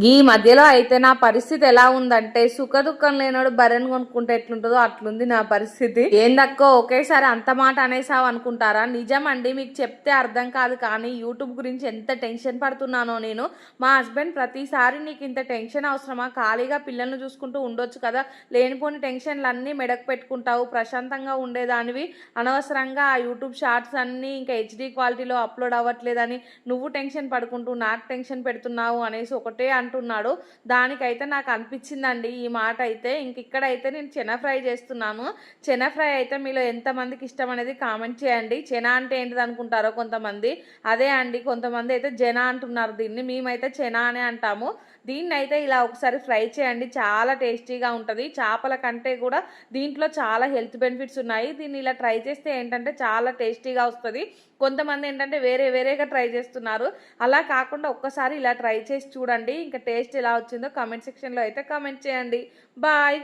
ఈ మధ్యలో అయితే నా పరిస్థితి ఎలా ఉందంటే సుఖదుఖం లేనోడు బర్రెను కొనుక్కుంటే ఎట్లుంటుందో అట్లుంది నా పరిస్థితి. ఏందక్కో ఒకేసారి అంత మాట అనేసావు అనుకుంటారా? నిజమండి, మీకు చెప్తే అర్థం కాదు. కానీ యూట్యూబ్ గురించి ఎంత టెన్షన్ పడుతున్నానో నేను. మా హస్బెండ్ ప్రతిసారి నీకు ఇంత టెన్షన్ అవసరమా, ఖాళీగా పిల్లల్ని చూసుకుంటూ ఉండొచ్చు కదా, లేనిపోని టెన్షన్లు అన్నీ మెడకు పెట్టుకుంటావు, ప్రశాంతంగా ఉండేదానివి, అనవసరంగా ఆ యూట్యూబ్ షార్ట్స్ అన్నీ ఇంకా హెచ్డి క్వాలిటీలో అప్లోడ్ అవ్వట్లేదని నువ్వు టెన్షన్ పడుకుంటూ నాకు టెన్షన్ పెడుతున్నావు అనేసి ఒకటే అంటున్నాడు. దానికైతే నాకు అనిపించిందండి ఈ మాట అయితే. ఇక్కడైతే నేను చెన ఫ్రై చేస్తున్నాను. చెన ఫ్రై అయితే మీలో ఎంతమందికి ఇష్టం అనేది కామెంట్ చేయండి. చెన అంటే ఏంటిది అనుకుంటారో కొంతమంది, అదే అండి. కొంతమంది అయితే జన అంటున్నారు దీన్ని, మేమైతే చెన అనే అంటాము. దీన్ని అయితే ఇలా ఒకసారి ఫ్రై చేయండి, చాలా టేస్టీగా ఉంటుంది. చేపల కంటే కూడా దీంట్లో చాలా హెల్త్ బెనిఫిట్స్ ఉన్నాయి. దీన్ని ఇలా ట్రై చేస్తే ఏంటంటే చాలా టేస్టీగా వస్తుంది. కొంతమంది ఏంటంటే వేరేగా ట్రై చేస్తున్నారు. అలా కాకుండా ఒక్కసారి ఇలా ట్రై చేసి చూడండి. ఇంకా టేస్ట్ ఎలా వచ్చిందో కామెంట్ సెక్షన్లో అయితే కామెంట్ చేయండి. బాయ్.